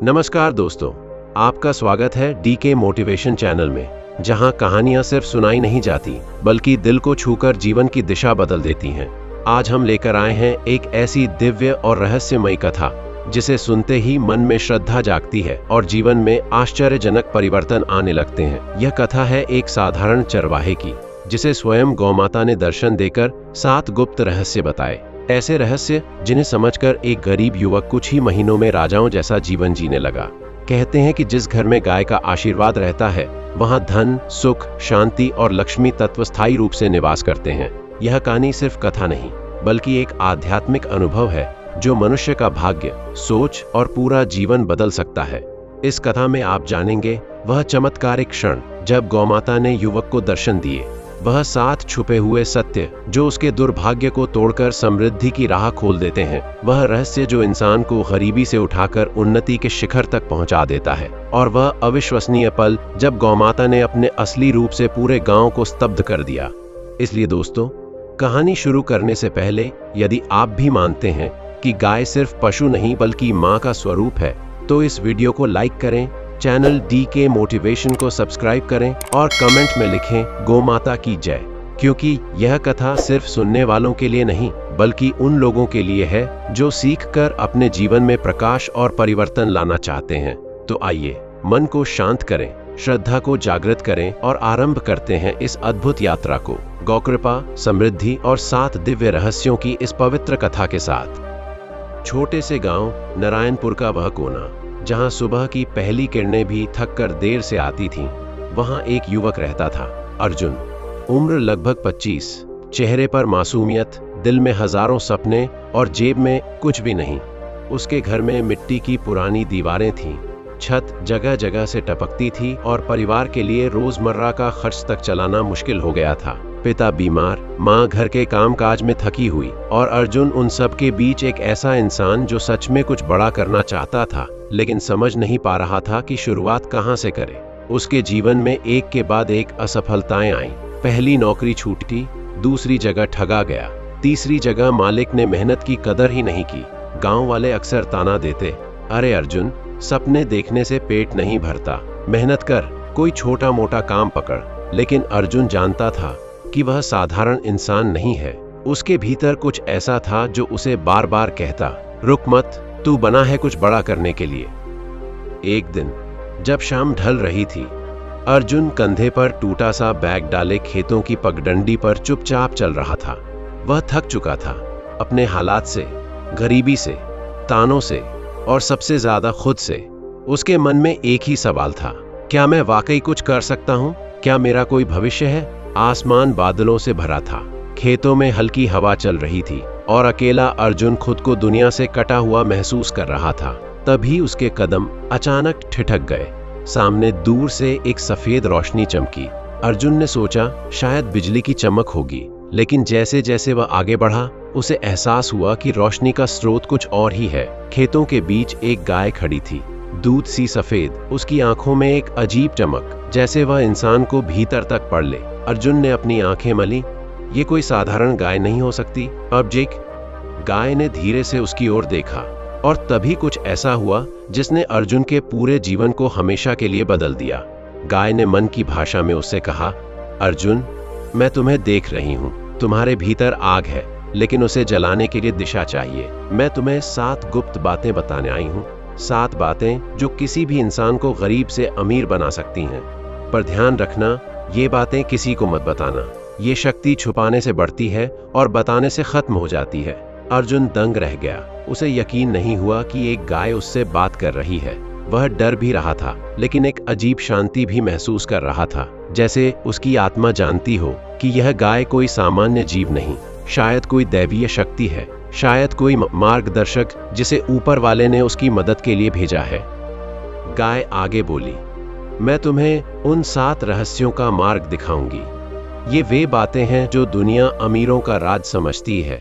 नमस्कार दोस्तों, आपका स्वागत है डीके मोटिवेशन चैनल में, जहां कहानियां सिर्फ सुनाई नहीं जाती बल्कि दिल को छूकर जीवन की दिशा बदल देती हैं। आज हम लेकर आए हैं एक ऐसी दिव्य और रहस्यमयी कथा जिसे सुनते ही मन में श्रद्धा जागती है और जीवन में आश्चर्यजनक परिवर्तन आने लगते हैं। यह कथा है एक साधारण चरवाहे की, जिसे स्वयं गौमाता ने दर्शन देकर 7 गुप्त रहस्य बताए। ऐसे रहस्य जिन्हें समझकर एक गरीब युवक कुछ ही महीनों में राजाओं जैसा जीवन जीने लगा। कहते हैं कि जिस घर में गाय का आशीर्वाद रहता है, वहां धन, सुख, शांति और लक्ष्मी तत्व स्थायी रूप से निवास करते हैं। यह कहानी सिर्फ कथा नहीं, बल्कि एक आध्यात्मिक अनुभव है जो मनुष्य का भाग्य, सोच और पूरा जीवन बदल सकता है। इस कथा में आप जानेंगे वह चमत्कारिक क्षण जब गौमाता ने युवक को दर्शन दिए, वह 7 छुपे हुए सत्य जो उसके दुर्भाग्य को तोड़कर समृद्धि की राह खोल देते हैं, वह रहस्य जो इंसान को गरीबी से उठाकर उन्नति के शिखर तक पहुंचा देता है, और वह अविश्वसनीय पल जब गौमाता ने अपने असली रूप से पूरे गांव को स्तब्ध कर दिया। इसलिए दोस्तों, कहानी शुरू करने से पहले यदि आप भी मानते हैं कि गाय सिर्फ पशु नहीं बल्कि माँ का स्वरूप है, तो इस वीडियो को लाइक करें, चैनल डीके मोटिवेशन को सब्सक्राइब करें और कमेंट में लिखें गौमाता की जय, क्योंकि यह कथा सिर्फ सुनने वालों के लिए नहीं बल्कि उन लोगों के लिए है जो सीखकर अपने जीवन में प्रकाश और परिवर्तन लाना चाहते हैं। तो आइए मन को शांत करें, श्रद्धा को जागृत करें और आरंभ करते हैं इस अद्भुत यात्रा को, गौकृपा, समृद्धि और 7 दिव्य रहस्यों की इस पवित्र कथा के साथ। छोटे से गांव नारायणपुर का वह कोना, जहां सुबह की पहली किरणें भी थककर देर से आती थीं, वहां एक युवक रहता था, अर्जुन। उम्र लगभग 25, चेहरे पर मासूमियत, दिल में हजारों सपने और जेब में कुछ भी नहीं। उसके घर में मिट्टी की पुरानी दीवारें थीं, छत जगह जगह से टपकती थी और परिवार के लिए रोजमर्रा का खर्च तक चलाना मुश्किल हो गया था। पिता बीमार, माँ घर के कामकाज में थकी हुई और अर्जुन उन सब के बीच एक ऐसा इंसान जो सच में कुछ बड़ा करना चाहता था, लेकिन समझ नहीं पा रहा था कि शुरुआत कहाँ से करे। उसके जीवन में एक के बाद एक असफलताएं आईं। पहली नौकरी छूटी, दूसरी जगह ठगा गया, तीसरी जगह मालिक ने मेहनत की कदर ही नहीं की। गांव वाले अक्सर ताना देते, अरे अर्जुन, सपने देखने से पेट नहीं भरता, मेहनत कर, कोई छोटा मोटा काम पकड़। लेकिन अर्जुन जानता था कि वह साधारण इंसान नहीं है। उसके भीतर कुछ ऐसा था जो उसे बार बार कहता, रुक मत, तू बना है कुछ बड़ा करने के लिए। एक दिन जब शाम ढल रही थी, अर्जुन कंधे पर टूटा सा बैग डाले खेतों की पगडंडी पर चुपचाप चल रहा था। वह थक चुका था, अपने हालात से, गरीबी से, तानों से और सबसे ज्यादा खुद से। उसके मन में एक ही सवाल था, क्या मैं वाकई कुछ कर सकता हूँ? क्या मेरा कोई भविष्य है? आसमान बादलों से भरा था, खेतों में हल्की हवा चल रही थी और अकेला अर्जुन खुद को दुनिया से कटा हुआ महसूस कर रहा था। तभी उसके कदम अचानक ठिठक गए। सामने दूर से एक सफेद रोशनी चमकी। अर्जुन ने सोचा शायद बिजली की चमक होगी, लेकिन जैसे जैसे वह आगे बढ़ा, उसे एहसास हुआ कि रोशनी का स्रोत कुछ और ही है। खेतों के बीच एक गाय खड़ी थी, दूध सी सफेद, उसकी आंखों में एक अजीब चमक, जैसे वह इंसान को भीतर तक पढ़ ले। अर्जुन ने अपनी आंखें मली, ये कोई साधारण गाय नहीं हो सकती। अब्जेक गाय ने धीरे से उसकी ओर देखा और तभी कुछ ऐसा हुआ जिसने अर्जुन के पूरे जीवन को हमेशा के लिए बदल दिया। गाय ने मन की भाषा में उससे कहा, अर्जुन, मैं तुम्हें देख रही हूँ, तुम्हारे भीतर आग है, लेकिन उसे जलाने के लिए दिशा चाहिए। मैं तुम्हें 7 गुप्त बातें बताने आई हूँ, 7 बातें जो किसी भी इंसान को गरीब से अमीर बना सकती हैं। पर ध्यान रखना, ये बातें किसी को मत बताना। ये शक्ति छुपाने से बढ़ती है और बताने से खत्म हो जाती है। अर्जुन दंग रह गया। उसे यकीन नहीं हुआ कि एक गाय उससे बात कर रही है। वह डर भी रहा था, लेकिन एक अजीब शांति भी महसूस कर रहा था, जैसे उसकी आत्मा जानती हो कि यह गाय कोई सामान्य जीव नहीं, शायद कोई दैवीय शक्ति है, शायद कोई मार्गदर्शक जिसे ऊपर वाले ने उसकी मदद के लिए भेजा है। गाय आगे बोली, मैं तुम्हें उन 7 रहस्यों का मार्ग दिखाऊंगी। ये वे बातें हैं जो दुनिया अमीरों का राज समझती है,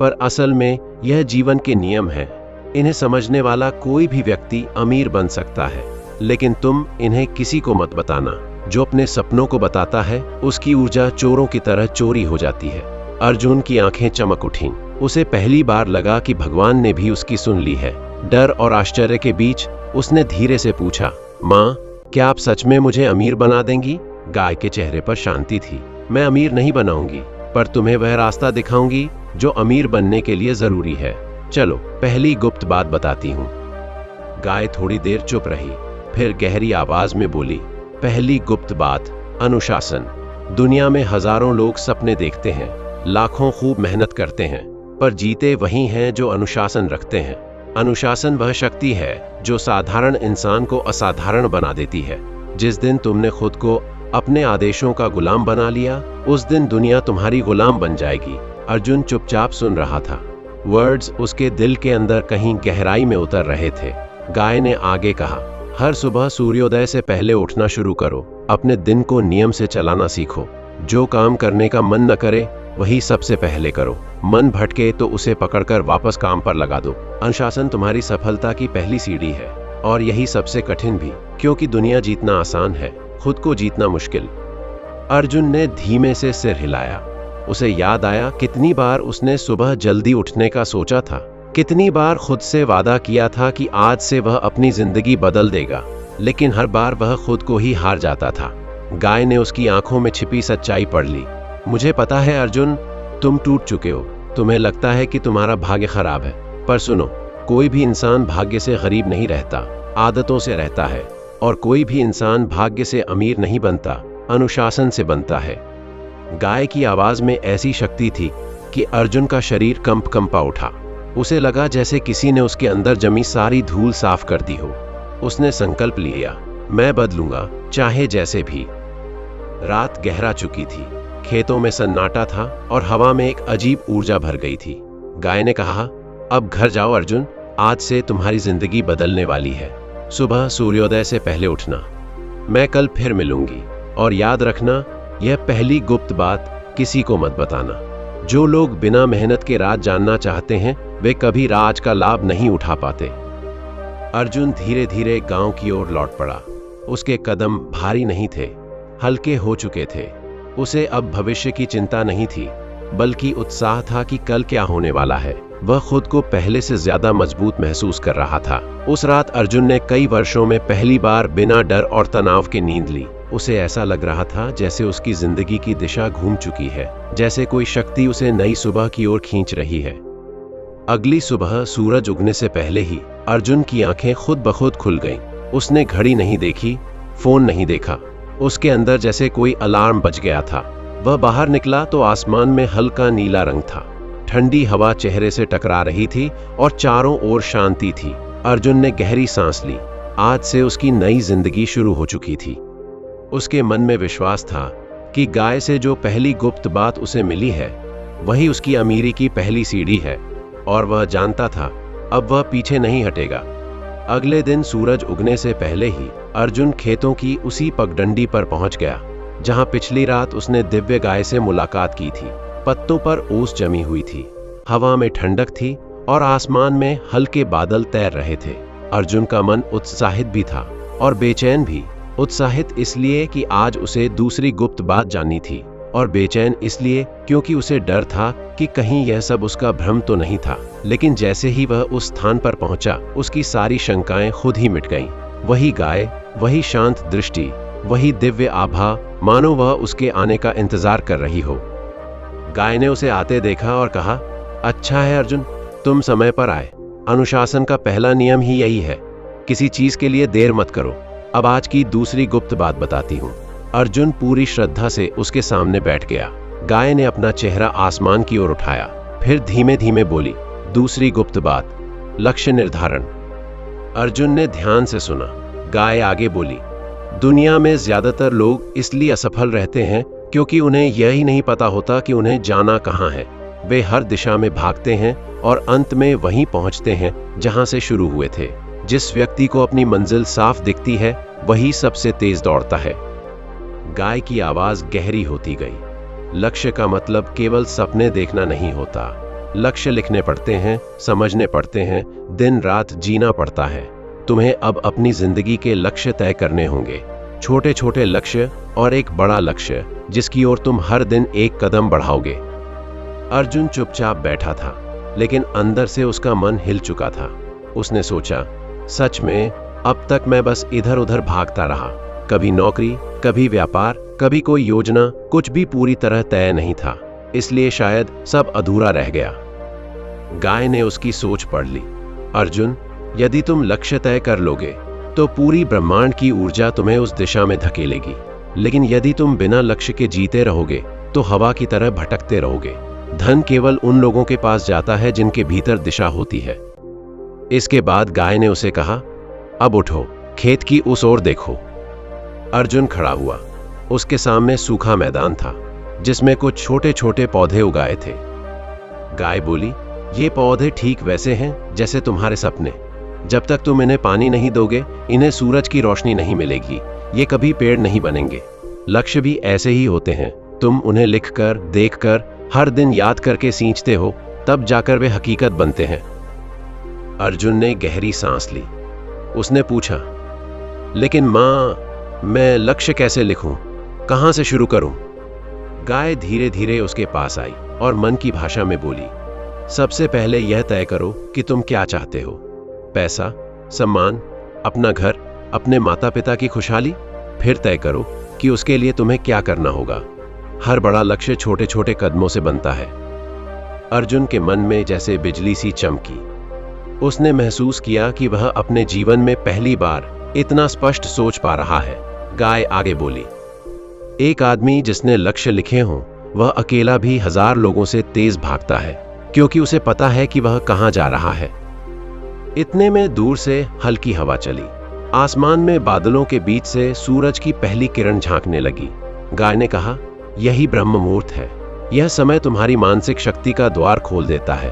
पर असल में यह जीवन के नियम हैं। इन्हें समझने वाला कोई भी व्यक्ति अमीर बन सकता है, लेकिन तुम इन्हें किसी को मत बताना। जो अपने सपनों को बताता है, उसकी ऊर्जा चोरों की तरह चोरी हो जाती है। अर्जुन की आंखें चमक उठीं। उसे पहली बार लगा कि भगवान ने भी उसकी सुन ली है। डर और आश्चर्य के बीच उसने धीरे से पूछा, माँ, क्या आप सच में मुझे अमीर बना देंगी? गाय के चेहरे पर शांति थी। मैं अमीर नहीं बनाऊंगी, पर तुम्हें वह रास्ता दिखाऊंगी जो अमीर बनने के लिए जरूरी है। चलो, पहली गुप्त बात बताती हूँ। गाय थोड़ी देर चुप रही, फिर गहरी आवाज में बोली, पहली गुप्त बात, अनुशासन। दुनिया में हजारों लोग सपने देखते हैं, लाखों खूब मेहनत करते हैं, पर जीते वही हैं जो अनुशासन रखते हैं। अनुशासन वह शक्ति है जो साधारण इंसान को असाधारण बना देती है। जिस दिन तुमने खुद को अपने आदेशों का गुलाम बना लिया, उस दिन दुनिया तुम्हारी गुलाम बन जाएगी। अर्जुन चुपचाप सुन रहा था। वर्ड्स उसके दिल के अंदर कहीं गहराई में उतर रहे थे। गाय ने आगे कहा, हर सुबह सूर्योदय से पहले उठना शुरू करो। अपने दिन को नियम से चलाना सीखो। जो काम करने का मन न करे वही सबसे पहले करो। मन भटके तो उसे पकड़कर वापस काम पर लगा दो। अनुशासन तुम्हारी सफलता की पहली सीढ़ी है, और यही सबसे कठिन भी, क्योंकि दुनिया जीतना आसान है, खुद को जीतना मुश्किल। अर्जुन ने धीमे से सिर हिलाया। उसे याद आया कितनी बार उसने सुबह जल्दी उठने का सोचा था, कितनी बार खुद से वादा किया था कि आज से वह अपनी जिंदगी बदल देगा, लेकिन हर बार वह खुद को ही हार जाता था। गाय ने उसकी आंखों में छिपी सच्चाई पढ़ ली। मुझे पता है अर्जुन, तुम टूट चुके हो। तुम्हें लगता है कि तुम्हारा भाग्य खराब है, पर सुनो, कोई भी इंसान भाग्य से गरीब नहीं रहता, आदतों से रहता है। और कोई भी इंसान भाग्य से अमीर नहीं बनता, अनुशासन से बनता है। गाय की आवाज में ऐसी शक्ति थी कि अर्जुन का शरीर कंपा उठा। उसे लगा जैसे किसी ने उसके अंदर जमी सारी धूल साफ कर दी हो। उसने संकल्प लिया, मैं बदलूंगा, चाहे जैसे भी। रात गहरा चुकी थी, खेतों में सन्नाटा था और हवा में एक अजीब ऊर्जा भर गई थी। गाय ने कहा, अब घर जाओ अर्जुन, आज से तुम्हारी जिंदगी बदलने वाली है। सुबह सूर्योदय से पहले उठना। मैं कल फिर मिलूंगी, और याद रखना, यह पहली गुप्त बात किसी को मत बताना। जो लोग बिना मेहनत के राज जानना चाहते हैं, वे कभी राज का लाभ नहीं उठा पाते। अर्जुन धीरे धीरे गांव की ओर लौट पड़ा। उसके कदम भारी नहीं थे, हल्के हो चुके थे। उसे अब भविष्य की चिंता नहीं थी, बल्कि उत्साह था कि कल क्या होने वाला है। वह खुद को पहले से ज्यादा मजबूत महसूस कर रहा था। उस रात अर्जुन ने कई वर्षों में पहली बार बिना डर और तनाव के नींद ली। उसे ऐसा लग रहा था जैसे उसकी जिंदगी की दिशा घूम चुकी है, जैसे कोई शक्ति उसे नई सुबह की ओर खींच रही है। अगली सुबह सूरज उगने से पहले ही अर्जुन की आंखें खुद ब खुद खुल गईं। उसने घड़ी नहीं देखी, फोन नहीं देखा। उसके अंदर जैसे कोई अलार्म बज गया था। वह बाहर निकला तो आसमान में हल्का नीला रंग था। ठंडी हवा चेहरे से टकरा रही थी और चारों ओर शांति थी। अर्जुन ने गहरी सांस ली। आज से उसकी नई जिंदगी शुरू हो चुकी थी। उसके मन में विश्वास था कि गाय से जो पहली गुप्त बात उसे मिली है, वही उसकी अमीरी की पहली सीढ़ी है, और वह जानता था अब वह पीछे नहीं हटेगा। अगले दिन सूरज उगने से पहले ही अर्जुन खेतों की उसी पगडंडी पर पहुंच गया, जहां पिछली रात उसने दिव्य गाय से मुलाकात की थी। पत्तों पर ओस जमी हुई थी, हवा में ठंडक थी और आसमान में हल्के बादल तैर रहे थे। अर्जुन का मन उत्साहित भी था और बेचैन भी। उत्साहित इसलिए कि आज उसे दूसरी गुप्त बात जाननी थी, और बेचैन इसलिए क्योंकि उसे डर था कि कहीं यह सब उसका भ्रम तो नहीं था। लेकिन जैसे ही वह उस स्थान पर पहुंचा, उसकी सारी शंकाएं खुद ही मिट गईं। वही गाय, वही शांत दृष्टि, वही दिव्य आभा, मानो वह उसके आने का इंतजार कर रही हो। गाय ने उसे आते देखा और कहा, अच्छा है अर्जुन, तुम समय पर आए। अनुशासन का पहला नियम ही यही है, किसी चीज के लिए देर मत करो। अब आज की दूसरी गुप्त बात बताती हूँ। अर्जुन पूरी श्रद्धा से उसके सामने बैठ गया। गाय ने अपना चेहरा आसमान की ओर उठाया, फिर धीमे धीमे बोली, दूसरी गुप्त बात, लक्ष्य निर्धारण। अर्जुन ने ध्यान से सुना। गाय आगे बोली, दुनिया में ज्यादातर लोग इसलिए असफल रहते हैं क्योंकि उन्हें यह ही नहीं पता होता कि उन्हें जाना कहाँ है। वे हर दिशा में भागते हैं और अंत में वहीं पहुंचते हैं जहां से शुरू हुए थे। जिस व्यक्ति को अपनी मंजिल साफ दिखती है, वही सबसे तेज दौड़ता है। गाय की आवाज गहरी होती गई। लक्ष्य का मतलब केवल सपने देखना नहीं होता। लक्ष्य लिखने पड़ते हैं, समझने पड़ते हैं, दिन रात जीना पड़ता है। तुम्हें अब अपनी जिंदगी के लक्ष्य तय करने होंगे, छोटे छोटे लक्ष्य और एक बड़ा लक्ष्य जिसकी ओर तुम हर दिन एक कदम बढ़ाओगे। अर्जुन चुपचाप बैठा था, लेकिन अंदर से उसका मन हिल चुका था। उसने सोचा, सच में अब तक मैं बस इधर उधर भागता रहा। कभी नौकरी, कभी व्यापार, कभी कोई योजना, कुछ भी पूरी तरह तय नहीं था, इसलिए शायद सब अधूरा रह गया। गाय ने उसकी सोच पढ़ ली। अर्जुन, यदि तुम लक्ष्य तय कर लोगे तो पूरी ब्रह्मांड की ऊर्जा तुम्हें उस दिशा में धकेलेगी, लेकिन यदि तुम बिना लक्ष्य के जीते रहोगे तो हवा की तरह भटकते रहोगे। धन केवल उन लोगों के पास जाता है जिनके भीतर दिशा होती है। इसके बाद गाय ने उसे कहा, अब उठो, खेत की उस ओर देखो। अर्जुन खड़ा हुआ। उसके सामने सूखा मैदान था जिसमें कुछ छोटे छोटे पौधे उगाए थे। गाय बोली, ये पौधे ठीक वैसे हैं जैसे तुम्हारे सपने। जब तक तुम इन्हें पानी नहीं दोगे, इन्हें सूरज की रोशनी नहीं मिलेगी, ये कभी पेड़ नहीं बनेंगे। लक्ष्य भी ऐसे ही होते हैं, तुम उन्हें लिखकर, देखकर, हर दिन याद करके सींचते हो, तब जाकर वे हकीकत बनते हैं। अर्जुन ने गहरी सांस ली। उसने पूछा, लेकिन मां, मैं लक्ष्य कैसे लिखूं? कहां से शुरू करूं? गाय धीरे धीरे उसके पास आई और मन की भाषा में बोली, सबसे पहले यह तय करो कि तुम क्या चाहते हो। पैसा, सम्मान, अपना घर, अपने माता पिता की खुशहाली। फिर तय करो कि उसके लिए तुम्हें क्या करना होगा। हर बड़ा लक्ष्य छोटे छोटे कदमों से बनता है। अर्जुन के मन में जैसे बिजली सी चमकी। उसने महसूस किया कि वह अपने जीवन में पहली बार इतना स्पष्ट सोच पा रहा है। गाय आगे बोली, एक आदमी जिसने लक्ष्य लिखे हों, वह अकेला भी हजार लोगों से तेज भागता है, क्योंकि उसे पता है कि वह कहां जा रहा है। इतने में दूर से हल्की हवा चली। आसमान में बादलों के बीच से सूरज की पहली किरण झांकने लगी। गाय ने कहा, यही ब्रह्म मुहूर्त है। यह समय तुम्हारी मानसिक शक्ति का द्वार खोल देता है।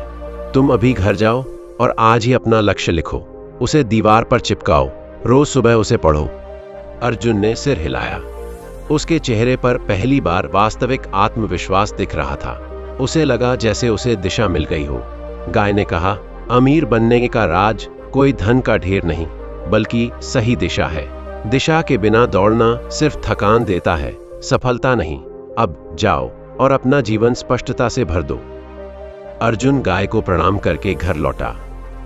तुम अभी घर जाओ और आज ही अपना लक्ष्य लिखो, उसे दीवार पर चिपकाओ, रोज सुबह उसे पढ़ो। अर्जुन ने सिर हिलाया। उसके चेहरे पर पहली बार वास्तविक आत्मविश्वास दिख रहा था। उसे लगा जैसे उसे दिशा मिल गई हो। गाय ने कहा, अमीर बनने का राज कोई धन का ढेर नहीं, बल्कि सही दिशा है। दिशा के बिना दौड़ना सिर्फ थकान देता है, सफलता नहीं। अब जाओ और अपना जीवन स्पष्टता से भर दो। अर्जुन गाय को प्रणाम करके घर लौटा।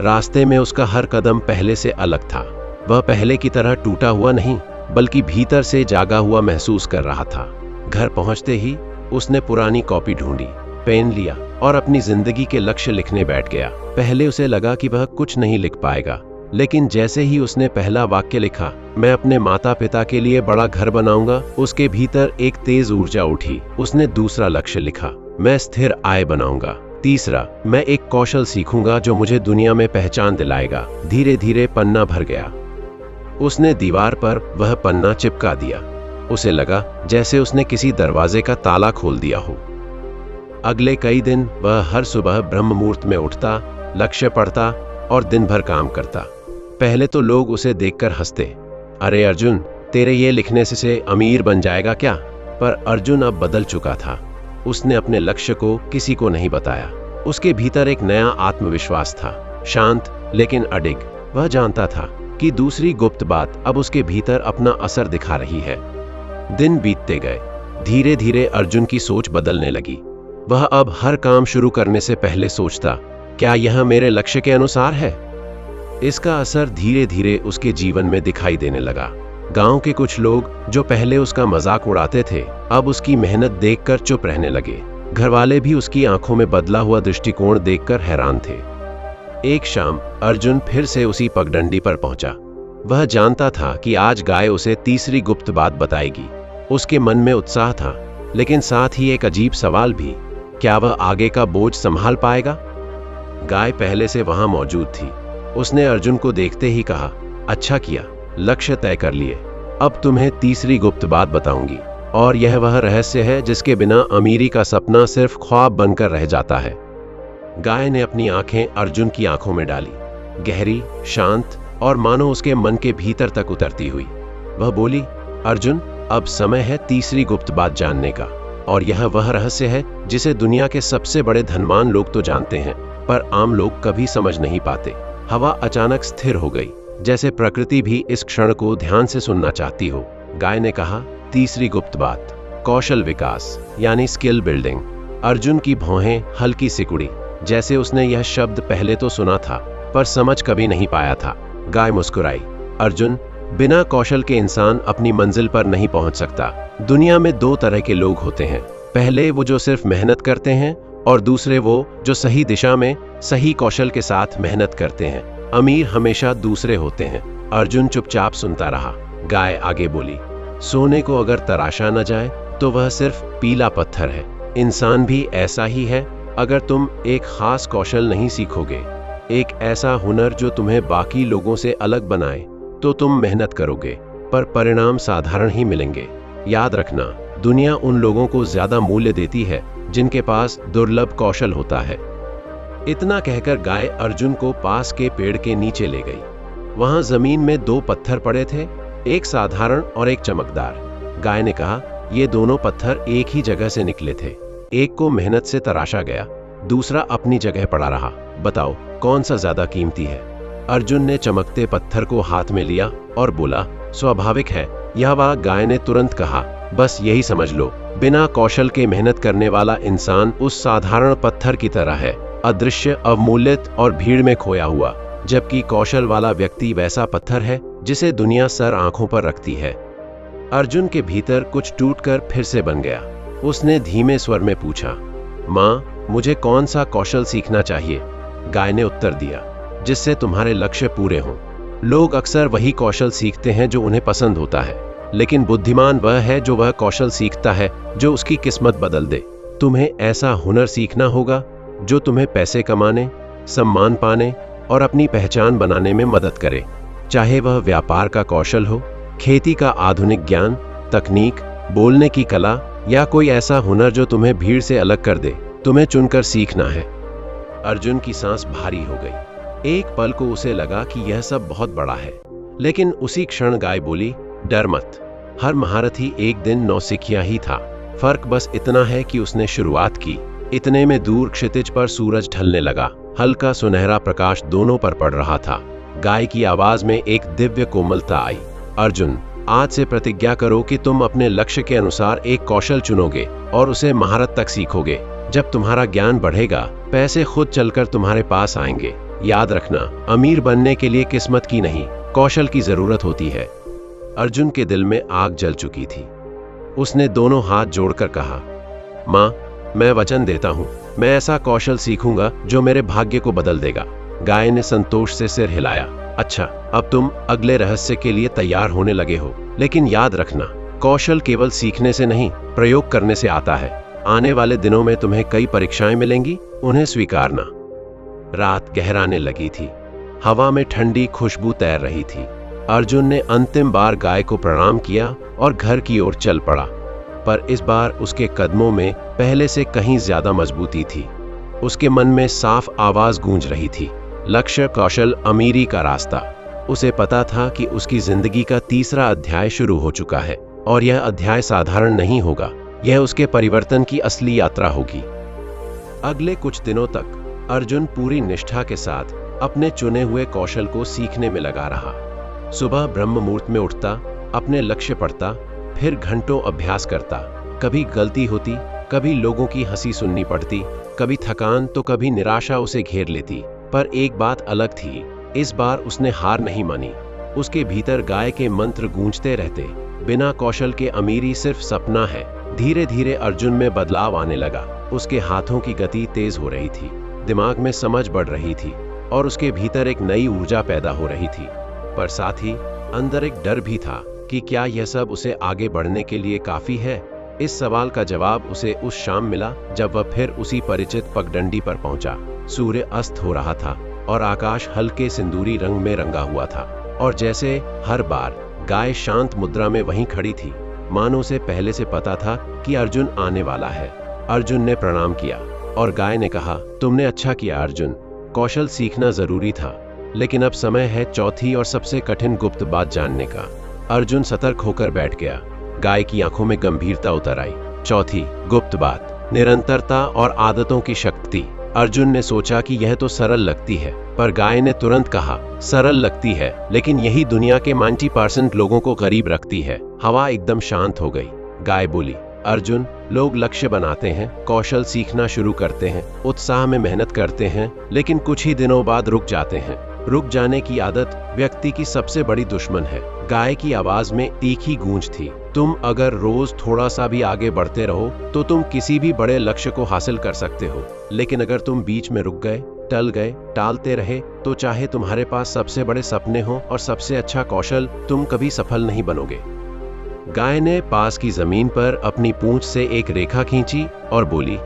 रास्ते में उसका हर कदम पहले से अलग था। वह पहले की तरह टूटा हुआ नहीं, बल्कि भीतर से जागा हुआ महसूस कर रहा था। घर पहुंचते ही उसने पुरानी कॉपी ढूंढी, पेन लिया और अपनी जिंदगी के लक्ष्य लिखने बैठ गया। पहले उसे लगा कि वह कुछ नहीं लिख पाएगा, लेकिन जैसे ही उसने पहला वाक्य लिखा, मैं अपने माता पिता के लिए बड़ा घर बनाऊंगा, उसके भीतर एक तेज ऊर्जा उठी। उसने दूसरा लक्ष्य लिखा, मैं स्थिर आय बनाऊंगा। तीसरा, मैं एक कौशल सीखूंगा जो मुझे दुनिया में पहचान दिलाएगा। धीरे धीरे पन्ना भर गया। उसने दीवार पर वह पन्ना चिपका दिया। उसे लगा जैसे उसने किसी दरवाजे का ताला खोल दिया हो। अगले कई दिन वह हर सुबह ब्रह्म मुहूर्त में उठता, लक्ष्य पढ़ता और दिन भर काम करता। पहले तो लोग उसे देखकर हंसते, अरे अर्जुन, तेरे ये लिखने से अमीर बन जाएगा क्या? पर अर्जुन अब बदल चुका था। उसने अपने लक्ष्य को किसी को नहीं बताया। उसके भीतर एक नया आत्मविश्वास था, शांत लेकिन अडिग। वह जानता था कि दूसरी गुप्त बात अब उसके भीतर अपना असर दिखा रही है। दिन बीतते गए। धीरे धीरे अर्जुन की सोच बदलने लगी। वह अब हर काम शुरू करने से पहले सोचता, क्या यह मेरे लक्ष्य के अनुसार है? इसका असर धीरे धीरे उसके जीवन में दिखाई देने लगा। गांव के कुछ लोग जो पहले उसका मजाक उड़ाते थे, अब उसकी मेहनत देखकर चुप रहने लगे। घरवाले भी उसकी आंखों में बदला हुआ दृष्टिकोण देखकर हैरान थे। एक शाम अर्जुन फिर से उसी पगडंडी पर पहुंचा। वह जानता था कि आज गाय उसे तीसरी गुप्त बात बताएगी। उसके मन में उत्साह था, लेकिन साथ ही एक अजीब सवाल भी, क्या वह आगे का बोझ संभाल पाएगा? गाय पहले से वहां मौजूद थी। उसने अर्जुन को देखते ही कहा, अच्छा किया, लक्ष्य तय कर लिए। अब तुम्हें तीसरी गुप्त बात बताऊंगी, और यह वह रहस्य है जिसके बिना अमीरी का सपना सिर्फ ख्वाब बनकर रह जाता है। गाय ने अपनी आंखें अर्जुन की आंखों में डाली, गहरी, शांत और मानो उसके मन के भीतर तक उतरती हुई। वह बोली, अर्जुन, अब समय है तीसरी गुप्त बात जानने का, और यह वह रहस्य है जिसे दुनिया के सबसे बड़े धनवान लोग तो जानते हैं, पर आम लोग कभी समझ नहीं पाते। हवा अचानक स्थिर हो गई, जैसे प्रकृति भी इस क्षण को ध्यान से सुनना चाहती हो। गाय ने कहा, तीसरी गुप्त बात, कौशल विकास यानी स्किल बिल्डिंग। अर्जुन की भौहें हल्की सिकुड़ी, जैसे उसने यह शब्द पहले तो सुना था, पर समझ कभी नहीं पाया था। गाय मुस्कुराई। अर्जुन, बिना कौशल के इंसान अपनी मंजिल पर नहीं पहुंच सकता। दुनिया में दो तरह के लोग होते हैं, पहले वो जो सिर्फ मेहनत करते हैं और दूसरे वो जो सही दिशा में सही कौशल के साथ मेहनत करते हैं। अमीर हमेशा दूसरे होते हैं। अर्जुन चुपचाप सुनता रहा। गाय आगे बोली, सोने को अगर तराशा न जाए तो वह सिर्फ पीला पत्थर है। इंसान भी ऐसा ही है। अगर तुम एक खास कौशल नहीं सीखोगे, एक ऐसा हुनर जो तुम्हें बाकी लोगों से अलग बनाए, तो तुम मेहनत करोगे पर परिणाम साधारण ही मिलेंगे। याद रखना, दुनिया उन लोगों को ज्यादा मूल्य देती है जिनके पास दुर्लभ कौशल होता है। इतना कहकर गाय अर्जुन को पास के पेड़ के नीचे ले गई। वहां जमीन में दो पत्थर पड़े थे, एक साधारण और एक चमकदार। गाय ने कहा, ये दोनों पत्थर एक ही जगह से निकले थे। एक को मेहनत से तराशा गया, दूसरा अपनी जगह पड़ा रहा। बताओ कौन सा ज्यादा कीमती है? अर्जुन ने चमकते पत्थर को हाथ में लिया और बोला, स्वाभाविक है। यह बात गाय ने तुरंत कहा, बस यही समझ लो, बिना कौशल के मेहनत करने वाला इंसान उस साधारण पत्थर की तरह है, अदृश्य, अवमूल्यित और भीड़ में खोया हुआ। जबकि कौशल वाला व्यक्ति वैसा पत्थर है जिसे दुनिया सर आंखों पर रखती है। अर्जुन के भीतर कुछ टूटकर फिर से बन गया। उसने धीमे स्वर में पूछा, माँ, मुझे कौन सा कौशल सीखना चाहिए? गाय ने उत्तर दिया, जिससे तुम्हारे लक्ष्य पूरे हों। लोग अक्सर वही कौशल सीखते हैं जो उन्हें पसंद होता है, लेकिन बुद्धिमान वह है जो वह कौशल सीखता है जो उसकी किस्मत बदल दे। तुम्हें ऐसा हुनर सीखना होगा जो तुम्हें पैसे कमाने, सम्मान पाने और अपनी पहचान बनाने में मदद करे। चाहे वह व्यापार का कौशल हो, खेती का आधुनिक ज्ञान, तकनीक, बोलने की कला या कोई ऐसा हुनर जो तुम्हें भीड़ से अलग कर दे, तुम्हें चुनकर सीखना है। अर्जुन की सांस भारी हो गई। एक पल को उसे लगा कि यह सब बहुत बड़ा है, लेकिन उसी क्षण गाय बोली, डर मत। हर महारथी एक दिन नौसिखिया ही था। फर्क बस इतना है कि उसने शुरुआत की। इतने में दूर क्षितिज पर सूरज ढलने लगा। हल्का सुनहरा प्रकाश दोनों पर पड़ रहा था। गाय की आवाज में एक दिव्य कोमलता आई। अर्जुन, आज से प्रतिज्ञा करो कि तुम अपने लक्ष्य के अनुसार एक कौशल चुनोगे और उसे महारत तक सीखोगे। जब तुम्हारा ज्ञान बढ़ेगा, पैसे खुद चलकर तुम्हारे पास आएंगे। याद रखना, अमीर बनने के लिए किस्मत की नहीं, कौशल की जरूरत होती है। अर्जुन के दिल में आग जल चुकी थी। उसने दोनों हाथ जोड़कर कहा, माँ, मैं वचन देता हूँ, मैं ऐसा कौशल सीखूंगा जो मेरे भाग्य को बदल देगा। गाय ने संतोष से सिर हिलाया। अच्छा, अब तुम अगले रहस्य के लिए तैयार होने लगे हो, लेकिन याद रखना, कौशल केवल सीखने से नहीं, प्रयोग करने से आता है। आने वाले दिनों में तुम्हें कई परीक्षाएं मिलेंगी, उन्हें स्वीकारना। रात गहराने लगी थी। हवा में ठंडी खुशबू तैर रही थी। अर्जुन ने अंतिम बार गाय को प्रणाम किया और घर की ओर चल पड़ा, पर इस बार उसके कदमों में पहले से कहीं ज्यादा मजबूती थी। उसके मन में साफ आवाज गूंज रही थी, लक्ष्य, कौशल, अमीरी का रास्ता। उसे पता था कि उसकी जिंदगी का तीसरा अध्याय शुरू हो चुका है और यह अध्याय साधारण नहीं होगा। यह उसके परिवर्तन की असली यात्रा होगी। अगले कुछ दिनों तक अर्जुन पूरी निष्ठा के साथ अपने चुने हुए कौशल को सीखने में लगा रहा। सुबह ब्रह्म मुहूर्त में उठता, अपने लक्ष्य पढ़ता, फिर घंटों अभ्यास करता। कभी गलती होती, कभी लोगों की हंसी सुननी पड़ती, कभी थकान तो कभी निराशा उसे घेर लेती। पर एक बात अलग थी, इस बार उसने हार नहीं मानी। उसके भीतर गाय के मंत्र गूंजते रहते, बिना कौशल के अमीरी सिर्फ सपना है। धीरे धीरे अर्जुन में बदलाव आने लगा। उसके हाथों की गति तेज हो रही थी, दिमाग में समझ बढ़ रही थी और उसके भीतर एक नई ऊर्जा पैदा हो रही थी। पर साथ ही अंदर एक डर भी था कि क्या यह सब उसे आगे बढ़ने के लिए काफी है। इस सवाल का जवाब उसे उस शाम मिला जब वह फिर उसी परिचित पगडंडी पर पहुंचा। सूर्य अस्त हो रहा था और आकाश हल्के सिंदूरी रंग में रंगा हुआ था। और जैसे हर बार गाय शांत मुद्रा में वहीं खड़ी थी, मानो उसे पहले से पता था कि अर्जुन आने वाला है। अर्जुन ने प्रणाम किया और गाय ने कहा, तुमने अच्छा किया अर्जुन, कौशल सीखना जरूरी था, लेकिन अब समय है चौथी और सबसे कठिन गुप्त बात जानने का। अर्जुन सतर्क होकर बैठ गया। गाय की आंखों में गंभीरता उतर आई। चौथी गुप्त बात, निरंतरता और आदतों की शक्ति। अर्जुन ने सोचा कि यह तो सरल लगती है, पर गाय ने तुरंत कहा, सरल लगती है, लेकिन यही दुनिया के 90% लोगों को गरीब रखती है। हवा एकदम शांत हो गई। गाय बोली, अर्जुन, लोग लक्ष्य बनाते हैं, कौशल सीखना शुरू करते हैं, उत्साह में मेहनत करते हैं, लेकिन कुछ ही दिनों बाद रुक जाते हैं। रुक जाने की आदत व्यक्ति की सबसे बड़ी दुश्मन है। गाय की आवाज में तीखी गूंज थी। तुम अगर रोज थोड़ा सा भी आगे बढ़ते रहो तो तुम किसी भी बड़े लक्ष्य को हासिल कर सकते हो, लेकिन अगर तुम बीच में रुक गए, टल गए, टालते रहे, तो चाहे तुम्हारे पास सबसे बड़े सपने हो और सबसे अच्छा कौशल, तुम कभी सफल नहीं बनोगे। गाय ने पास की जमीन पर अपनी पूंछ से एक रेखा खींची और बोली,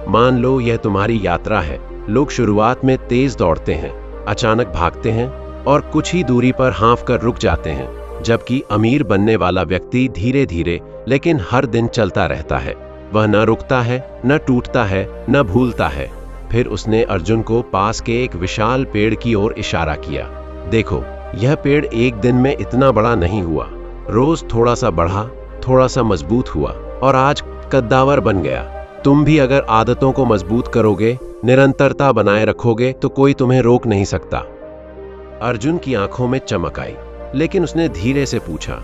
मान लो यह तुम्हारी यात्रा है। लोग शुरुआत में तेज दौड़ते हैं, अचानक भागते हैं और कुछ ही दूरी पर हाँफ कर रुक जाते हैं, जबकि अमीर बनने वाला व्यक्ति धीरे धीरे लेकिन हर दिन चलता रहता है। वह न रुकता है, न टूटता है, न भूलता है। फिर उसने अर्जुन को पास के एक विशाल पेड़ की ओर इशारा किया। देखो, यह पेड़ एक दिन में इतना बड़ा नहीं हुआ, रोज थोड़ा सा बढ़ा, थोड़ा सा मजबूत हुआ और आज कद्दावर बन गया। तुम भी अगर आदतों को मजबूत करोगे, निरंतरता बनाए रखोगे, तो कोई तुम्हें रोक नहीं सकता। अर्जुन की आंखों में चमक आई, लेकिन उसने धीरे से पूछा,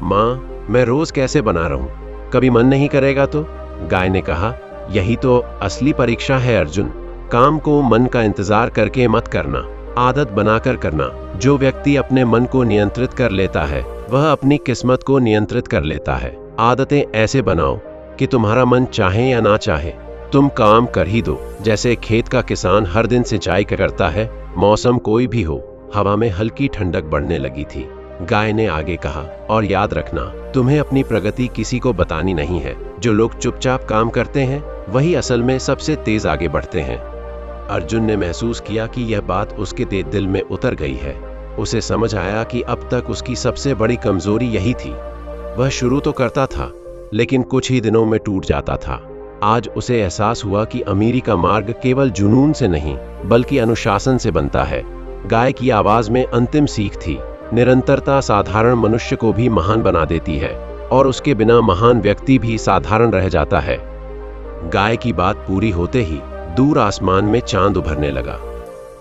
माँ, मैं रोज कैसे बना रहूं? कभी मन नहीं करेगा तो? गाय ने कहा, यही तो असली परीक्षा है अर्जुन। काम को मन का इंतजार करके मत करना, आदत बनाकर करना। जो व्यक्ति अपने मन को नियंत्रित कर लेता है, वह अपनी किस्मत को नियंत्रित कर लेता है। आदतें ऐसे बनाओ कि तुम्हारा मन चाहे या ना चाहे, तुम काम कर ही दो। जैसे खेत का किसान हर दिन सिंचाई करता है, मौसम कोई भी हो। हवा में हल्की ठंडक बढ़ने लगी थी। गाय ने आगे कहा, और याद रखना, तुम्हें अपनी प्रगति किसी को बतानी नहीं है। जो लोग चुपचाप काम करते हैं, वही असल में सबसे तेज आगे बढ़ते हैं। अर्जुन ने महसूस किया कि यह बात उसके दिल में उतर गई है। उसे समझ आया कि अब तक उसकी सबसे बड़ी कमजोरी यही थी। वह शुरू तो करता था, लेकिन कुछ ही दिनों में टूट जाता था। आज उसे एहसास हुआ कि अमीरी का मार्ग केवल जुनून से नहीं, बल्कि अनुशासन से बनता है। गाय की आवाज में अंतिम सीख थी, निरंतरता साधारण मनुष्य को भी महान बना देती है, और उसके बिना महान व्यक्ति भी साधारण रह जाता है। गाय की बात पूरी होते ही दूर आसमान में चांद उभरने लगा।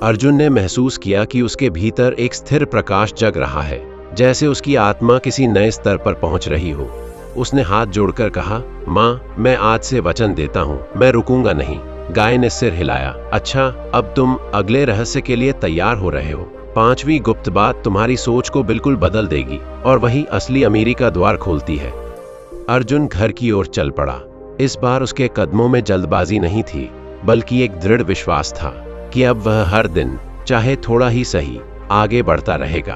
अर्जुन ने महसूस किया कि उसके भीतर एक स्थिर प्रकाश जग रहा है, जैसे उसकी आत्मा किसी नए स्तर पर पहुंच रही हो। उसने हाथ जोड़कर कहा, माँ, मैं आज से वचन देता हूँ, मैं रुकूंगा नहीं। गाय ने सिर हिलाया। अच्छा, अब तुम अगले रहस्य के लिए तैयार हो रहे हो। 5वीं गुप्त बात तुम्हारी सोच को बिल्कुल बदल देगी, और वही असली अमीरी का द्वार खोलती है। अर्जुन घर की ओर चल पड़ा। इस बार उसके कदमों में जल्दबाजी नहीं थी, बल्कि एक दृढ़ विश्वास था कि अब वह हर दिन, चाहे थोड़ा ही सही, आगे बढ़ता रहेगा।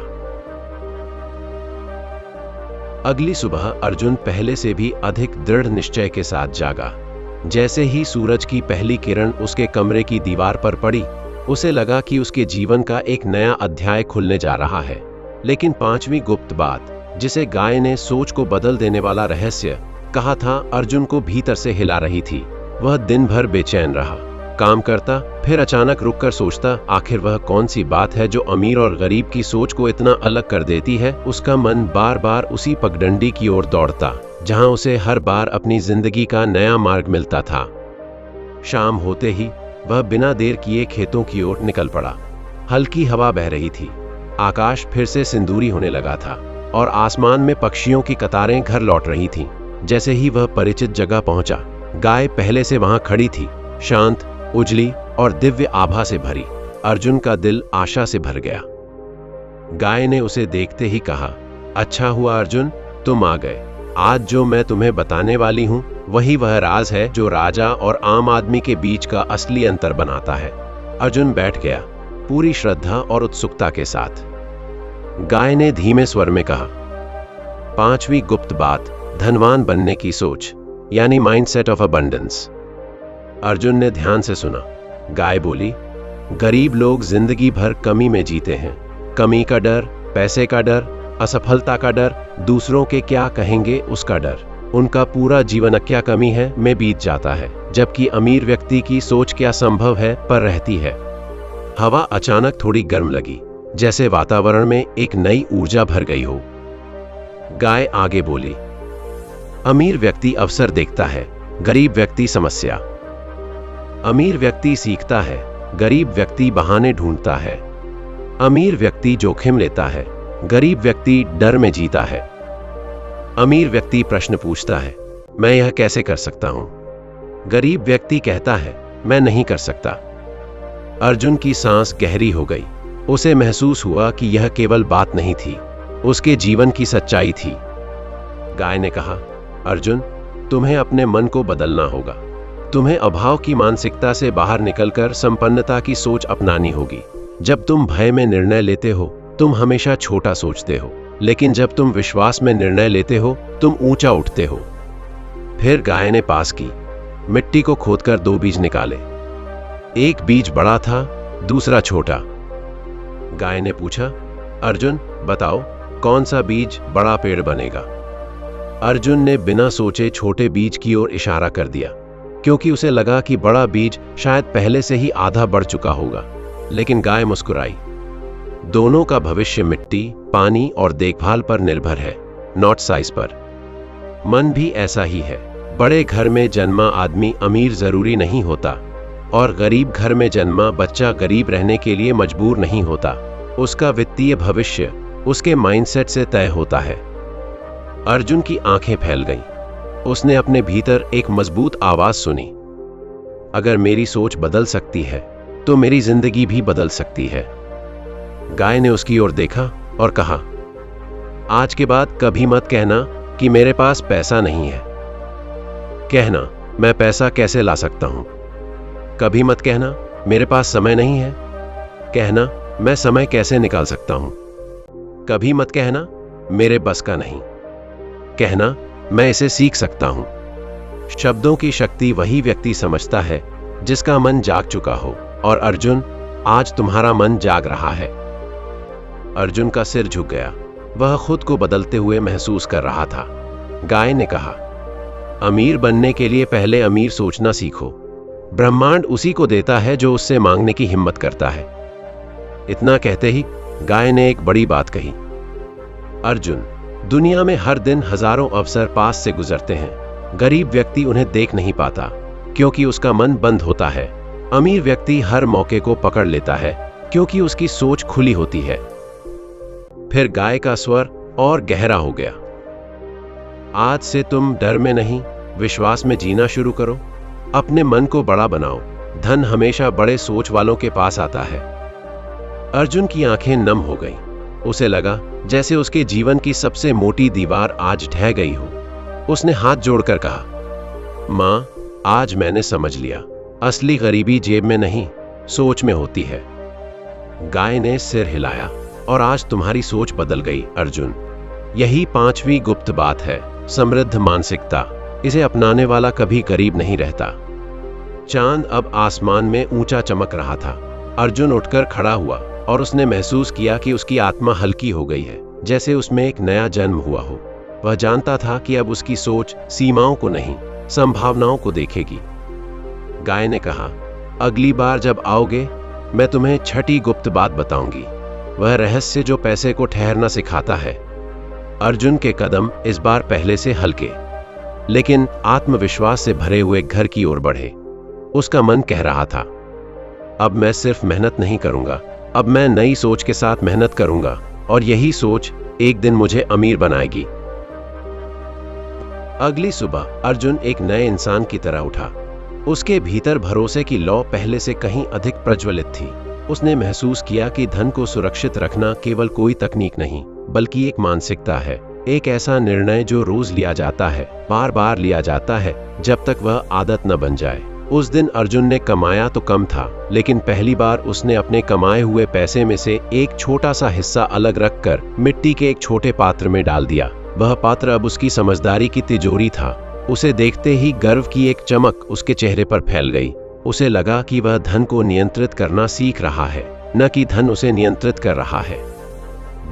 अगली सुबह अर्जुन पहले से भी अधिक दृढ़ निश्चय के साथ जागा। जैसे ही सूरज की पहली किरण उसके कमरे की दीवार पर पड़ी, उसे लगा कि उसके जीवन का एक नया अध्याय खुलने जा रहा है। लेकिन 5वीं गुप्त बात, जिसे गाय ने सोच को बदल देने वाला रहस्य कहा था, अर्जुन को भीतर से हिला रही थी। वह दिन भर बेचैन रहा, काम करता, फिर अचानक रुककर सोचता, आखिर वह कौन सी बात है जो अमीर और गरीब की सोच को इतना अलग कर देती है। उसका मन बार बार उसी पगडंडी की ओर दौड़ता, जहां उसे हर बार अपनी जिंदगी का नया मार्ग मिलता था। शाम होते ही वह बिना देर किए खेतों की ओर निकल पड़ा। हल्की हवा बह रही थी, आकाश फिर से सिंदूरी होने लगा था, और आसमान में पक्षियों की कतारें घर लौट रही थीं। जैसे ही वह परिचित जगह पहुंचा, गाय पहले से वहां खड़ी थी, शांत, उजली और दिव्य आभा से भरी। अर्जुन का दिल आशा से भर गया। गाय ने उसे देखते ही कहा, अच्छा हुआ अर्जुन, तुम आ गए। आज जो मैं तुम्हें बताने वाली हूं, वही वह राज है जो राजा और आम आदमी के बीच का असली अंतर बनाता है। अर्जुन बैठ गया, पूरी श्रद्धा और उत्सुकता के साथ। गाय ने धीमे स्वर में कहा, 5वीं गुप्त बात, धनवान बनने की सोच, यानी माइंडसेट ऑफ अबंडेंस। अर्जुन ने ध्यान से सुना। गाय बोली, गरीब लोग जिंदगी भर कमी में जीते हैं। कमी का डर, पैसे का डर, असफलता का डर, दूसरों के क्या कहेंगे उसका डर। उनका पूरा जीवन क्या कमी है में बीत जाता है, जबकि अमीर व्यक्ति की सोच क्या संभव है पर रहती है। हवा अचानक थोड़ी गर्म लगी, जैसे वातावरण में एक नई ऊर्जा भर गई हो। गाय आगे बोली, अमीर व्यक्ति अवसर देखता है, गरीब व्यक्ति समस्या। अमीर व्यक्ति सीखता है, गरीब व्यक्ति बहाने ढूंढता है। अमीर व्यक्ति जोखिम लेता है, गरीब व्यक्ति डर में जीता है। अमीर व्यक्ति प्रश्न पूछता है, मैं यह कैसे कर सकता हूं? गरीब व्यक्ति कहता है, मैं नहीं कर सकता। अर्जुन की सांस गहरी हो गई। उसे महसूस हुआ कि यह केवल बात नहीं थी, उसके जीवन की सच्चाई थी। गाय ने कहा, अर्जुन, तुम्हें अपने मन को बदलना होगा। तुम्हें अभाव की मानसिकता से बाहर निकलकर संपन्नता की सोच अपनानी होगी। जब तुम भय में निर्णय लेते हो, तुम हमेशा छोटा सोचते हो, लेकिन जब तुम विश्वास में निर्णय लेते हो, तुम ऊंचा उठते हो। फिर गाय ने पास की मिट्टी को खोदकर 2 बीज निकाले। एक बीज बड़ा था, दूसरा छोटा। गाय ने पूछा, अर्जुन, बताओ कौन सा बीज बड़ा पेड़ बनेगा? अर्जुन ने बिना सोचे छोटे बीज की ओर इशारा कर दिया, क्योंकि उसे लगा कि बड़ा बीज शायद पहले से ही आधा बढ़ चुका होगा। लेकिन गाय मुस्कुराई। दोनों का भविष्य मिट्टी, पानी और देखभाल पर निर्भर है, नॉट साइज पर। मन भी ऐसा ही है। बड़े घर में जन्मा आदमी अमीर जरूरी नहीं होता, और गरीब घर में जन्मा बच्चा गरीब रहने के लिए मजबूर नहीं होता। उसका वित्तीय भविष्य उसके माइंडसेट से तय होता है। अर्जुन की आंखें फैल गईं। उसने अपने भीतर एक मजबूत आवाज सुनी, अगर मेरी सोच बदल सकती है तो मेरी जिंदगी भी बदल सकती है। गाय ने उसकी ओर देखा और कहा, आज के बाद कभी मत कहना कि मेरे पास पैसा नहीं है। कहना, मैं पैसा कैसे ला सकता हूं। कभी मत कहना, मेरे पास समय नहीं है। कहना, मैं समय कैसे निकाल सकता हूं। कभी मत कहना, मेरे बस का नहीं। कहना, मैं इसे सीख सकता हूं। शब्दों की शक्ति वही व्यक्ति समझता है जिसका मन जाग चुका हो, और अर्जुन, आज तुम्हारा मन जाग रहा है। अर्जुन का सिर झुक गया। वह खुद को बदलते हुए महसूस कर रहा था। गाय ने कहा, अमीर बनने के लिए पहले अमीर सोचना सीखो। ब्रह्मांड उसी को देता है जो उससे मांगने की हिम्मत करता है। इतना कहते ही गाय ने एक बड़ी बात कही, अर्जुन, दुनिया में हर दिन हजारों अवसर पास से गुजरते हैं। गरीब व्यक्ति उन्हें देख नहीं पाता क्योंकि उसका मन बंद होता है। अमीर व्यक्ति हर मौके को पकड़ लेता है क्योंकि उसकी सोच खुली होती है। फिर गाय का स्वर और गहरा हो गया, आज से तुम डर में नहीं, विश्वास में जीना शुरू करो। अपने मन को बड़ा बनाओ। धन हमेशा बड़े सोच वालों के पास आता है। अर्जुन की आंखें नम हो गईं। उसे लगा जैसे उसके जीवन की सबसे मोटी दीवार आज ढह गई हो। उसने हाथ जोड़कर कहा, मां, आज मैंने समझ लिया, असली गरीबी जेब में नहीं, सोच में होती है। गाय ने सिर हिलाया, और आज तुम्हारी सोच बदल गई अर्जुन। यही 5वीं गुप्त बात है, समृद्ध मानसिकता। इसे अपनाने वाला कभी गरीब नहीं रहता। चांद अब आसमान में ऊंचा चमक रहा था। अर्जुन उठकर खड़ा हुआ और उसने महसूस किया कि उसकी आत्मा हल्की हो गई है, जैसे उसमें एक नया जन्म हुआ हो। वह जानता था कि अब उसकी सोच सीमाओं को नहीं, संभावनाओं को देखेगी। गाय ने कहा, अगली बार जब आओगे मैं तुम्हें 6ठी गुप्त बात बताऊंगी, वह रहस्य जो पैसे को ठहरना सिखाता है। अर्जुन के कदम इस बार पहले से हल्के, लेकिन आत्मविश्वास से भरे हुए घर की ओर बढ़े। उसका मन कह रहा था, अब मैं सिर्फ मेहनत नहीं करूंगा, अब मैं नई सोच के साथ मेहनत करूंगा, और यही सोच एक दिन मुझे अमीर बनाएगी। अगली सुबह अर्जुन एक नए इंसान की तरह उठा। उसके भीतर भरोसे की लौ पहले से कहीं अधिक प्रज्वलित थी। उसने महसूस किया कि धन को सुरक्षित रखना केवल कोई तकनीक नहीं, बल्कि एक मानसिकता है। एक ऐसा निर्णय जो रोज लिया जाता है, बार बार लिया जाता है, जब तक वह आदत न बन जाए। उस दिन अर्जुन ने कमाया तो कम था, लेकिन पहली बार उसने अपने कमाए हुए पैसे में से एक छोटा सा हिस्सा अलग रखकर मिट्टी के एक छोटे पात्र में डाल दिया। वह पात्र अब उसकी समझदारी की तिजोरी था। उसे देखते ही गर्व की एक चमक उसके चेहरे पर फैल गई। उसे लगा कि वह धन को नियंत्रित करना सीख रहा है, न कि धन उसे नियंत्रित कर रहा है।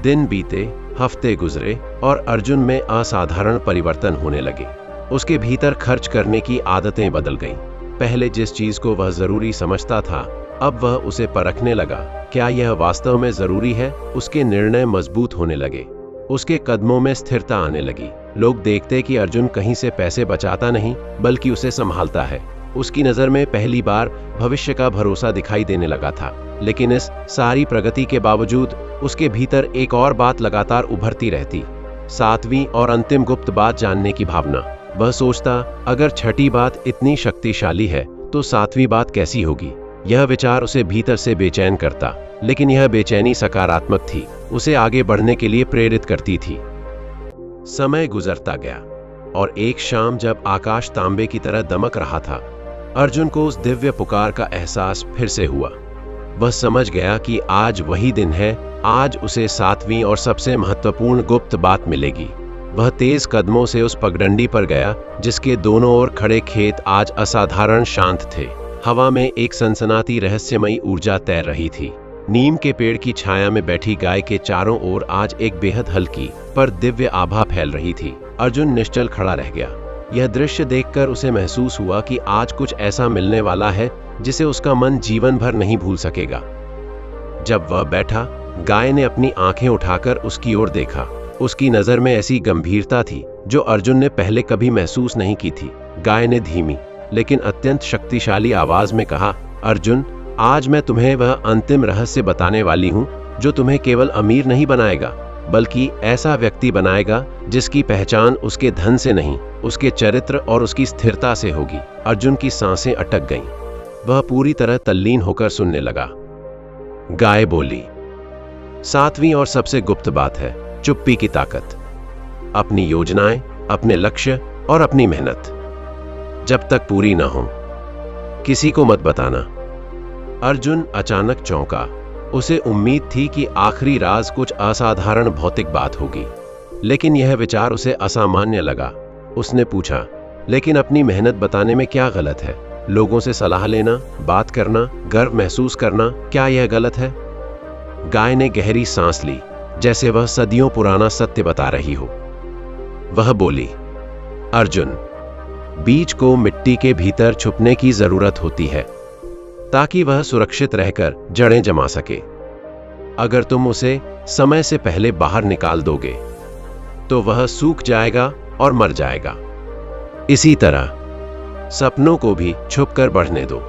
दिन बीते, हफ्ते गुजरे, और अर्जुन में असाधारण परिवर्तन होने लगे। उसके भीतर खर्च करने की आदतें बदल गईं। पहले जिस चीज को वह जरूरी समझता था, अब वह उसे परखने लगा, क्या यह वास्तव में जरूरी है। उसके निर्णय मजबूत होने लगे। उसके कदमों में स्थिरता आने लगी। लोग देखते कि अर्जुन कहीं से पैसे बचाता नहीं, बल्कि उसे संभालता है। उसकी नजर में पहली बार भविष्य का भरोसा दिखाई देने लगा था। लेकिन इस सारी प्रगति के बावजूद उसके भीतर एक और बात लगातार उभरती रहती, 7वीं और अंतिम गुप्त बात जानने की भावना। वह सोचता, अगर छठी बात इतनी शक्तिशाली है तो सातवीं बात कैसी होगी। यह विचार उसे भीतर से बेचैन करता, लेकिन यह बेचैनी सकारात्मक थी, उसे आगे बढ़ने के लिए प्रेरित करती थी। समय गुजरता गया और एक शाम जब आकाश तांबे की तरह दमक रहा था, अर्जुन को उस दिव्य पुकार का एहसास फिर से हुआ। वह समझ गया कि आज वही दिन है, आज उसे सातवीं और सबसे महत्वपूर्ण गुप्त बात मिलेगी। वह तेज कदमों से उस पगडंडी पर गया जिसके दोनों ओर खड़े खेत आज असाधारण शांत थे। हवा में एक सनसनाती रहस्यमयी ऊर्जा तैर रही थी। नीम के पेड़ की छाया में बैठी गाय के चारों ओर आज एक बेहद हल्की पर दिव्य आभा फैल रही थी। अर्जुन निश्चल खड़ा रह गया। यह दृश्य देखकर उसे महसूस हुआ कि आज कुछ ऐसा मिलने वाला है जिसे उसका मन जीवन भर नहीं भूल सकेगा। जब वह बैठा, गाय ने अपनी आंखें उठाकर उसकी ओर देखा। उसकी नजर में ऐसी गंभीरता थी जो अर्जुन ने पहले कभी महसूस नहीं की थी। गाय ने धीमी लेकिन अत्यंत शक्तिशाली आवाज में कहा, अर्जुन, आज मैं तुम्हें वह अंतिम रहस्य बताने वाली हूं जो तुम्हें केवल अमीर नहीं बनाएगा, बल्कि ऐसा व्यक्ति बनाएगा जिसकी पहचान उसके धन से नहीं, उसके चरित्र और उसकी स्थिरता से होगी। अर्जुन की सांसें अटक गईं। वह पूरी तरह तल्लीन होकर सुनने लगा। गाय बोली, सातवीं और सबसे गुप्त बात है चुप्पी की ताकत। अपनी योजनाएं, अपने लक्ष्य और अपनी मेहनत जब तक पूरी ना हो, किसी को मत बताना। अर्जुन अचानक चौंका। उसे उम्मीद थी कि आखिरी राज कुछ असाधारण भौतिक बात होगी, लेकिन यह विचार उसे असामान्य लगा। उसने पूछा, लेकिन अपनी मेहनत बताने में क्या गलत है? लोगों से सलाह लेना, बात करना, गर्व महसूस करना, क्या यह गलत है? गाय ने गहरी सांस ली, जैसे वह सदियों पुराना सत्य बता रही हो। वह बोली, अर्जुन, बीज को मिट्टी के भीतर छुपने की जरूरत होती है ताकि वह सुरक्षित रहकर जड़ें जमा सके। अगर तुम उसे समय से पहले बाहर निकाल दोगे तो वह सूख जाएगा और मर जाएगा। इसी तरह सपनों को भी छुपकर बढ़ने दो।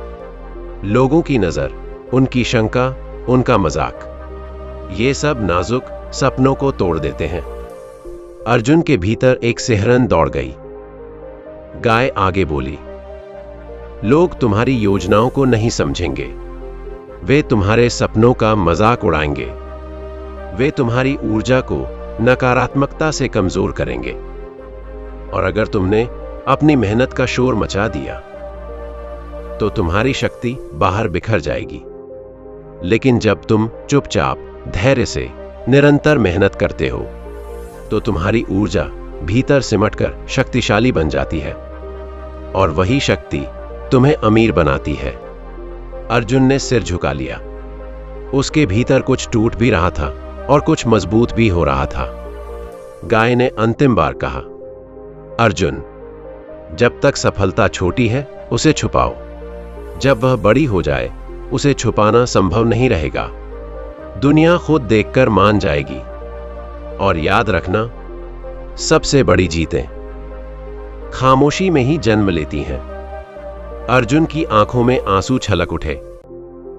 लोगों की नजर, उनकी शंका, उनका मजाक, ये सब नाजुक सपनों को तोड़ देते हैं। अर्जुन के भीतर एक सिहरन दौड़ गई। गाय आगे बोली, लोग तुम्हारी योजनाओं को नहीं समझेंगे। वे तुम्हारे सपनों का मजाक उड़ाएंगे। वे तुम्हारी ऊर्जा को नकारात्मकता से कमजोर करेंगे। और अगर तुमने अपनी मेहनत का शोर मचा दिया तो तुम्हारी शक्ति बाहर बिखर जाएगी। लेकिन जब तुम चुपचाप, धैर्य से निरंतर मेहनत करते हो तो तुम्हारी ऊर्जा भीतर सिमटकर शक्तिशाली बन जाती है, और वही शक्ति तुम्हें अमीर बनाती है। अर्जुन ने सिर झुका लिया। उसके भीतर कुछ टूट भी रहा था और कुछ मजबूत भी हो रहा था। गाय ने अंतिम बार कहा, अर्जुन, जब तक सफलता छोटी है उसे छुपाओ। जब वह बड़ी हो जाए उसे छुपाना संभव नहीं रहेगा। दुनिया खुद देखकर मान जाएगी। और याद रखना, सबसे बड़ी जीतें खामोशी में ही जन्म लेती हैं। अर्जुन की आंखों में आंसू छलक उठे।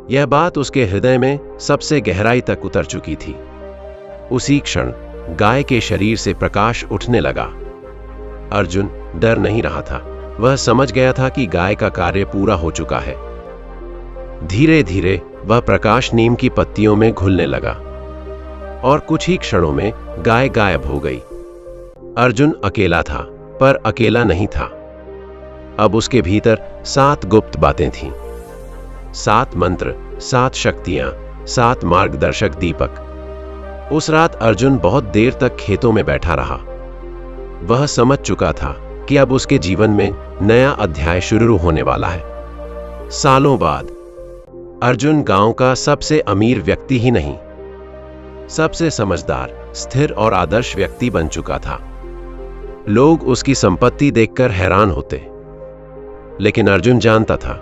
यह बात उसके हृदय में सबसे गहराई तक उतर चुकी थी। उसी क्षण गाय के शरीर से प्रकाश उठने लगा। अर्जुन डर नहीं रहा था। वह समझ गया था कि गाय का कार्य पूरा हो चुका है। धीरे धीरे वह प्रकाश नीम की पत्तियों में घुलने लगा और कुछ ही क्षणों में गाय गायब हो गई। अर्जुन अकेला था, पर अकेला नहीं था। अब उसके भीतर 7 गुप्त बातें थीं। 7 मंत्र, 7 शक्तियां, 7 मार्गदर्शक दीपक। उस रात अर्जुन बहुत देर तक खेतों में बैठा रहा। वह समझ चुका था कि अब उसके जीवन में नया अध्याय शुरू होने वाला है। सालों बाद अर्जुन गांव का सबसे अमीर व्यक्ति ही नहीं, सबसे समझदार, स्थिर और आदर्श व्यक्ति बन चुका था। लोग उसकी संपत्ति देखकर हैरान होते, लेकिन अर्जुन जानता था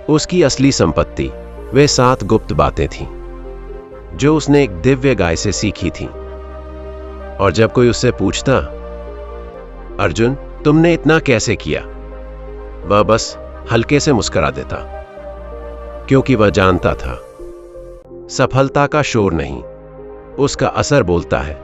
उसकी असली संपत्ति वे 7 गुप्त बातें थीं जो उसने एक दिव्य गाय से सीखी थीं। और जब कोई उससे पूछता, अर्जुन, तुमने इतना कैसे किया, वह बस हल्के से मुस्कुरा देता, क्योंकि वह जानता था सफलता का शोर नहीं, उसका असर बोलता है।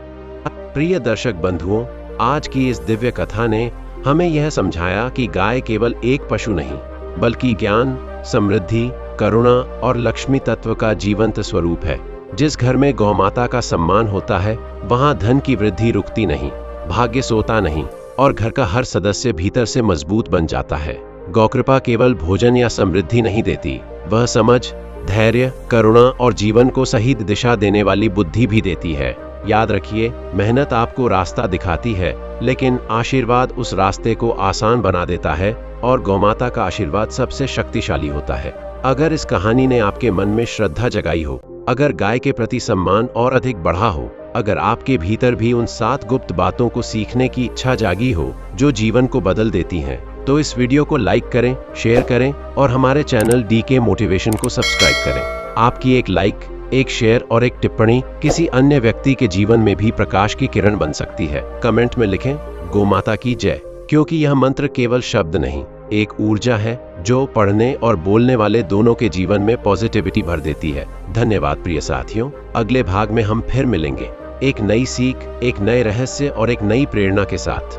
प्रिय दर्शक बंधुओं, आज की इस दिव्य कथा ने हमें यह समझाया कि गाय केवल एक पशु नहीं, बल्कि ज्ञान, समृद्धि, करुणा और लक्ष्मी तत्व का जीवंत स्वरूप है। जिस घर में गौमाता का सम्मान होता है, वहां धन की वृद्धि रुकती नहीं, भाग्य सोता नहीं और घर का हर सदस्य भीतर से मजबूत बन जाता है। गौकृपा केवल भोजन या समृद्धि नहीं देती, वह समझ, धैर्य, करुणा और जीवन को सही दिशा देने वाली बुद्धि भी देती है। याद रखिए, मेहनत आपको रास्ता दिखाती है, लेकिन आशीर्वाद उस रास्ते को आसान बना देता है और गौमाता का आशीर्वाद सबसे शक्तिशाली होता है। अगर इस कहानी ने आपके मन में श्रद्धा जगाई हो, अगर गाय के प्रति सम्मान और अधिक बढ़ा हो, अगर आपके भीतर भी उन 7 गुप्त बातों को सीखने की इच्छा जागी हो जो जीवन को बदल देती हैं, तो इस वीडियो को लाइक करें, शेयर करें और हमारे चैनल डीके मोटिवेशन को सब्सक्राइब करें। आपकी एक लाइक, एक शेयर और एक टिप्पणी किसी अन्य व्यक्ति के जीवन में भी प्रकाश की किरण बन सकती है। कमेंट में लिखें गोमाता की जय, क्योंकि यह मंत्र केवल शब्द नहीं, एक ऊर्जा है जो पढ़ने और बोलने वाले दोनों के जीवन में पॉजिटिविटी भर देती है। धन्यवाद प्रिय साथियों, अगले भाग में हम फिर मिलेंगे, एक नई सीख, एक नए रहस्य और एक नई प्रेरणा के साथ।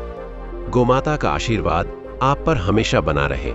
गोमाता का आशीर्वाद आप पर हमेशा बना रहे।